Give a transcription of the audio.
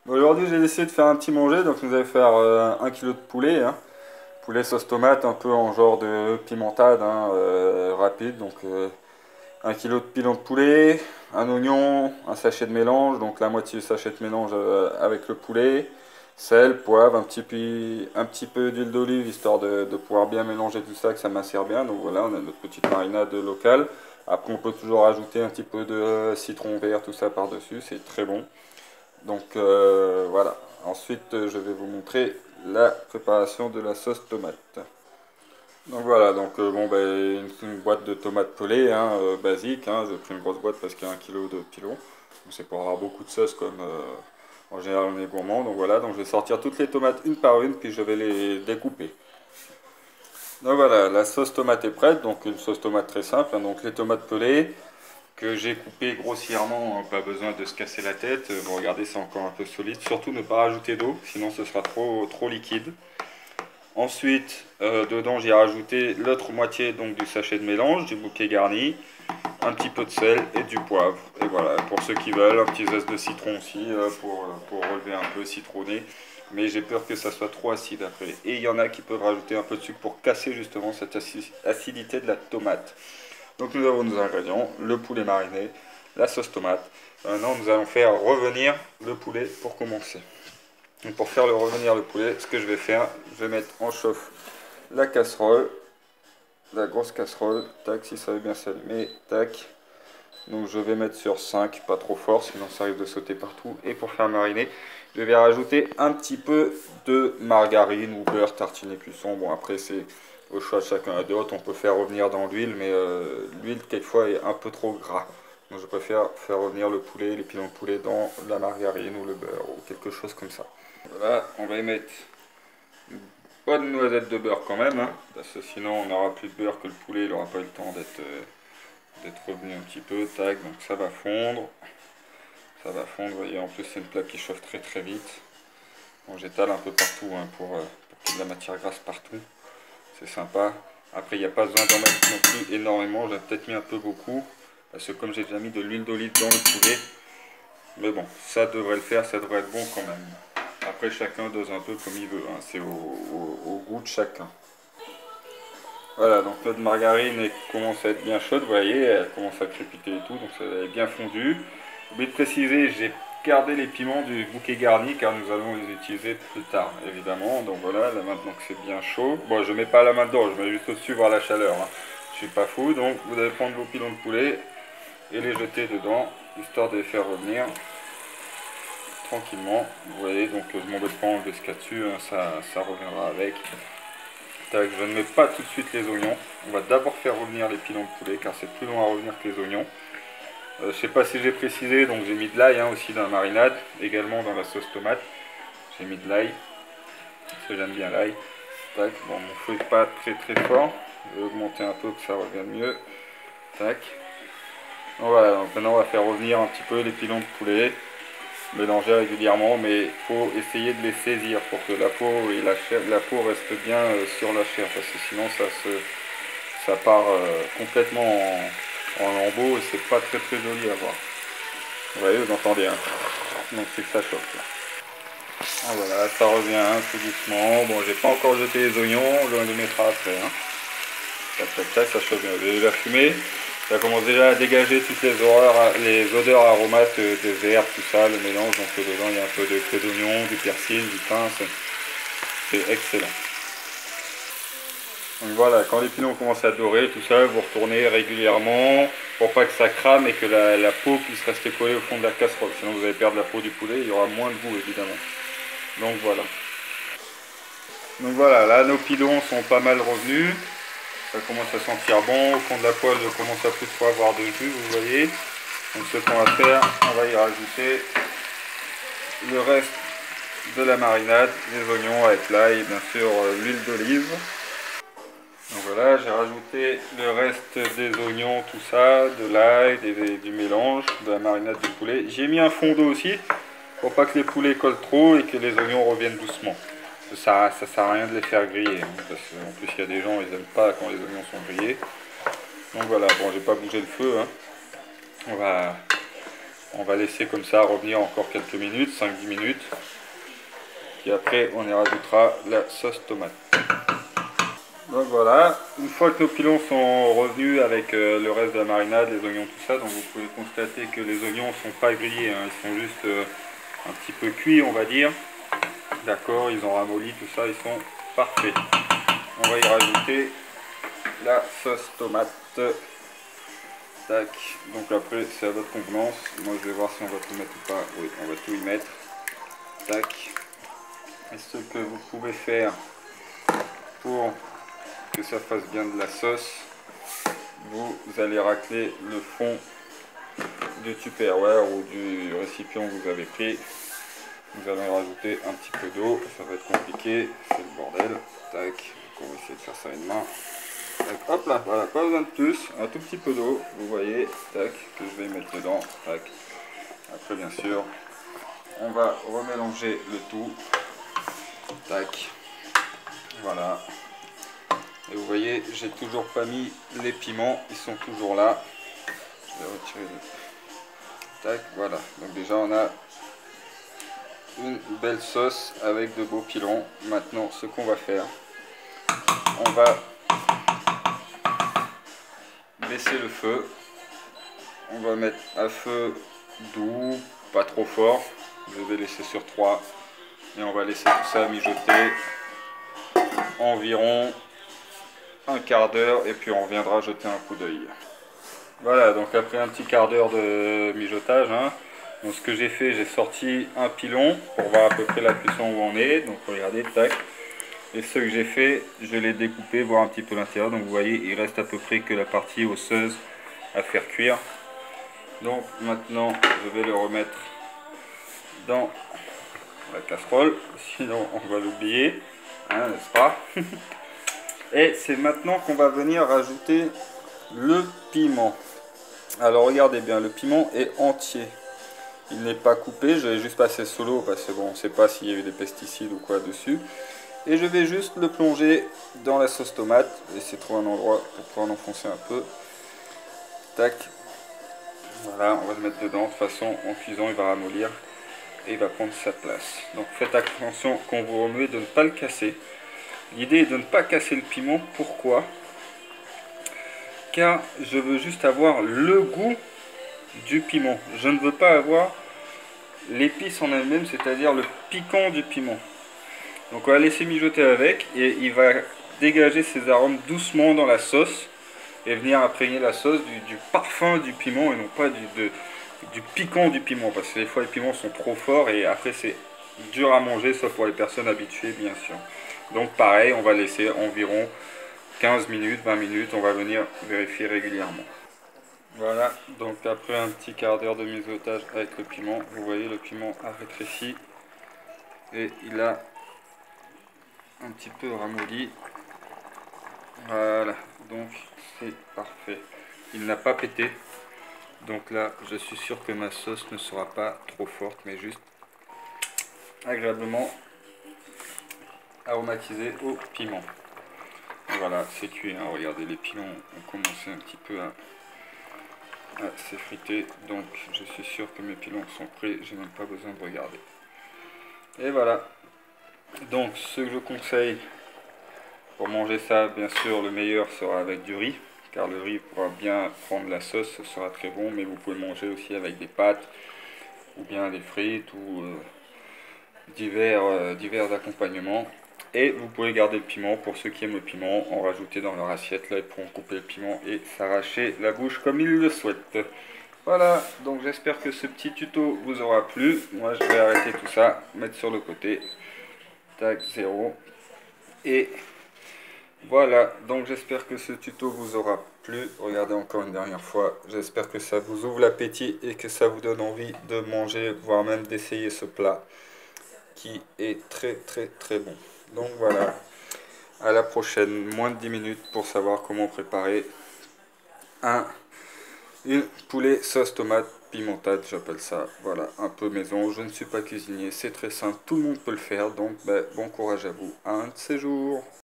Bon, aujourd'hui j'ai décidé de faire un petit manger, donc nous allons faire 1 kg de poulet, hein. Poulet sauce tomate, un peu en genre de pimentade, hein, rapide. Donc 1 kg de pilon de poulet, un oignon, un sachet de mélange, donc la moitié du sachet de mélange avec le poulet, sel, poivre, un petit peu d'huile d'olive, histoire de pouvoir bien mélanger tout ça, que ça macère bien. Donc voilà, on a notre petite marinade locale. Après on peut toujours ajouter un petit peu de citron vert, tout ça par-dessus, c'est très bon. Donc voilà. Ensuite, je vais vous montrer la préparation de la sauce tomate. Donc voilà, donc bon, ben, une boîte de tomates pelées, hein, basique, hein. J'ai pris une grosse boîte parce qu'il y a 1 kg de pilon. C'est pour avoir beaucoup de sauce comme en général on est gourmand. Donc voilà, donc je vais sortir toutes les tomates une par une, puis je vais les découper. Donc voilà, la sauce tomate est prête, donc une sauce tomate très simple, hein. Donc les tomates pelées que j'ai coupées grossièrement, hein, pas besoin de se casser la tête. Vous regardez, c'est encore un peu solide. Surtout ne pas rajouter d'eau, sinon ce sera trop liquide. Ensuite, dedans, j'ai rajouté l'autre moitié donc du sachet de mélange, du bouquet garni, un petit peu de sel et du poivre. Et voilà, pour ceux qui veulent, un petit zeste de citron aussi pour relever un peu citronné. Mais j'ai peur que ça soit trop acide après. Et il y en a qui peuvent rajouter un peu de sucre pour casser justement cette acidité de la tomate. Donc nous avons nos ingrédients, le poulet mariné, la sauce tomate. Maintenant, nous allons faire revenir le poulet pour commencer. Donc pour faire revenir le poulet, ce que je vais faire, je vais mettre en chauffe la casserole, la grosse casserole, tac, si ça veut bien s'allumer, tac. Donc je vais mettre sur 5, pas trop fort, sinon ça risque de sauter partout. Et pour faire mariner, je vais rajouter un petit peu de margarine ou beurre tartiné cuisson. Bon, après c'est au choix de chacun et d'autre, on peut faire revenir dans l'huile, mais l'huile quelquefois est un peu trop gras. Donc je préfère faire revenir le poulet, les pilons de poulet dans la margarine ou le beurre ou quelque chose comme ça. Voilà, on va y mettre une bonne noisette de beurre quand même, hein, parce que sinon on n'aura plus de beurre que le poulet, il n'aura pas eu le temps d'être revenu un petit peu. Tac, donc ça va fondre. Ça va fondre, vous voyez, en plus c'est une plaque qui chauffe très très vite. Bon, j'étale un peu partout, hein, pour qu'il y ait de la matière grasse partout. C'est sympa. Après, il n'y a pas besoin d'en mettre non plus énormément, j'ai peut-être mis un peu beaucoup, parce que comme j'ai déjà mis de l'huile d'olive dans le poulet, mais bon, ça devrait le faire, ça devrait être bon quand même. Après, chacun dose un peu comme il veut, hein. C'est au goût de chacun. Voilà, donc notre margarine commence à être bien chaude, vous voyez, elle commence à crépiter et tout, donc ça est bien fondu. Oublié de préciser, j'ai gardé les piments du bouquet garni car nous allons les utiliser plus tard, évidemment. Donc voilà, là maintenant que c'est bien chaud, bon, je mets pas la main dedans, je mets juste au-dessus voir la chaleur, hein. Je suis pas fou, donc vous allez prendre vos pilons de poulet et les jeter dedans, histoire de les faire revenir tranquillement. Vous voyez, donc je m'embête pas à enlever ce qu'il y a dessus, hein, ça reviendra avec. Tac, je ne mets pas tout de suite les oignons. On va d'abord faire revenir les pilons de poulet car c'est plus long à revenir que les oignons. Je ne sais pas si j'ai précisé, donc j'ai mis de l'ail, hein, aussi dans la marinade, également dans la sauce tomate. J'ai mis de l'ail, parce que j'aime bien l'ail. Tac, bon, mon feu n'est pas très très fort. Je vais augmenter un peu que ça revienne mieux. Tac. Donc voilà, donc maintenant on va faire revenir un petit peu les pilons de poulet. Mélanger régulièrement, mais il faut essayer de les saisir pour que la peau et la peau reste bien sur la chair, parce que sinon ça part complètement en lambeaux et c'est pas très très joli à voir. Vous voyez, vous entendez, hein. Donc c'est que ça chauffe là. Ah, voilà, ça revient, hein, tout doucement. Bon, j'ai pas encore jeté les oignons, on les mettra après, hein. Tac tac tac, ça chauffe bien. J'ai déjà fumé. Ça commence déjà à dégager toutes les odeurs aromates des herbes, tout ça, le mélange. Donc dedans il y a un peu de clé d'oignon, du persil, du thym, c'est excellent. Donc voilà, quand les pilons commencent à dorer, tout ça, vous retournez régulièrement pour pas que ça crame et que la peau puisse rester collée au fond de la casserole. Sinon vous allez perdre la peau du poulet, il y aura moins de goût évidemment. Donc voilà. Donc voilà, là nos pilons sont pas mal revenus. Ça commence à sentir bon, au fond de la poêle je commence à plus trop avoir de jus, vous voyez. Donc ce qu'on va faire, on va y rajouter le reste de la marinade, les oignons avec l'ail et bien sûr l'huile d'olive. Donc voilà, j'ai rajouté le reste des oignons, tout ça, de l'ail, du mélange, de la marinade du poulet. J'ai mis un fond d'eau aussi, pour pas que les poulets collent trop et que les oignons reviennent doucement. Ça sert à rien de les faire griller, hein, parce qu'en plus il y a des gens, ils n'aiment pas quand les oignons sont grillés. Donc voilà, bon, j'ai pas bougé le feu, hein. On va On va laisser comme ça revenir encore quelques minutes, 5-10 minutes. Puis après, on y rajoutera la sauce tomate. Donc voilà, une fois que nos pilons sont revenus avec le reste de la marinade, les oignons, tout ça, donc vous pouvez constater que les oignons ne sont pas grillés, hein, ils sont juste un petit peu cuits, on va dire. D'accord, ils ont ramolli, tout ça, ils sont parfaits. On va y rajouter la sauce tomate. Tac, donc après c'est à votre convenance. Moi je vais voir si on va tout mettre ou pas. Oui, on va tout y mettre. Tac. Et ce que vous pouvez faire pour que ça fasse bien de la sauce, vous allez racler le fond du Tupperware ou du récipient que vous avez pris. Vous allez rajouter un petit peu d'eau, ça va être compliqué, c'est le bordel. Tac, donc on va essayer de faire ça à une main. Tac, hop là, voilà, pas besoin de plus, un tout petit peu d'eau, vous voyez, tac, que je vais mettre dedans. Tac. Après bien sûr, on va remélanger le tout. Tac, voilà. Et vous voyez, j'ai toujours pas mis les piments, ils sont toujours là. Je vais retirer le... Tac, voilà. Donc déjà on a une belle sauce avec de beaux pilons. Maintenant, ce qu'on va faire, on va baisser le feu. On va mettre à feu doux, pas trop fort. Je vais laisser sur 3. Et on va laisser tout ça mijoter environ un quart d'heure. Et puis on reviendra jeter un coup d'œil. Voilà, donc après un petit quart d'heure de mijotage, hein, donc ce que j'ai fait, j'ai sorti un pilon pour voir à peu près la cuisson où on est. Donc regardez, tac. Et ce que j'ai fait, je l'ai découpé, voir un petit peu l'intérieur. Donc vous voyez, il reste à peu près que la partie osseuse à faire cuire. Donc maintenant, je vais le remettre dans la casserole. Sinon, on va l'oublier, hein, n'est-ce pas? Et c'est maintenant qu'on va venir rajouter le piment. Alors regardez bien, le piment est entier. Il n'est pas coupé, je l'ai juste passé sous l'eau parce que bon, on ne sait pas s'il y a eu des pesticides ou quoi dessus. Et je vais juste le plonger dans la sauce tomate. Essayer de trouver un endroit pour pouvoir l'enfoncer un peu. Tac. Voilà, on va le mettre dedans. De toute façon, en cuisant, il va ramollir et il va prendre sa place. Donc faites attention quand vous remuez de ne pas le casser. L'idée est de ne pas casser le piment. Pourquoi? Car je veux juste avoir le goût du piment. Je ne veux pas avoir l'épice en elle-même, c'est-à-dire le piquant du piment. Donc on va laisser mijoter avec et il va dégager ses arômes doucement dans la sauce et venir imprégner la sauce du parfum du piment et non pas du piquant du piment, parce que des fois les piments sont trop forts et après c'est dur à manger, sauf pour les personnes habituées bien sûr. Donc pareil, on va laisser environ 15 minutes, 20 minutes, on va venir vérifier régulièrement. Voilà, donc après un petit quart d'heure de mijotage avec le piment, vous voyez le piment a rétréci et il a un petit peu ramolli. Voilà, donc c'est parfait. Il n'a pas pété. Donc là, je suis sûr que ma sauce ne sera pas trop forte, mais juste agréablement aromatisée au piment. Voilà, c'est cuit, hein. Regardez, les pilons ont commencé un petit peu à s'effriter. Donc je suis sûr que mes pilons sont prêts, j'ai même pas besoin de regarder. Et voilà. Donc ce que je conseille pour manger ça, bien sûr, le meilleur sera avec du riz, car le riz pourra bien prendre la sauce, ce sera très bon, mais vous pouvez manger aussi avec des pâtes, ou bien des frites, ou divers accompagnements. Et vous pouvez garder le piment, pour ceux qui aiment le piment, en rajouter dans leur assiette, là ils pourront couper le piment et s'arracher la bouche comme ils le souhaitent. Voilà, donc j'espère que ce petit tuto vous aura plu. Moi je vais arrêter tout ça, mettre sur le côté. Tac, 0. Et voilà, donc j'espère que ce tuto vous aura plu. Regardez encore une dernière fois. J'espère que ça vous ouvre l'appétit et que ça vous donne envie de manger, voire même d'essayer ce plat qui est très très très bon. Donc voilà, à la prochaine, moins de 10 minutes pour savoir comment préparer une poulet sauce tomate pimentade, j'appelle ça, voilà, un peu maison. Je ne suis pas cuisinier, c'est très simple, tout le monde peut le faire, donc bon courage à vous, un de ces jours.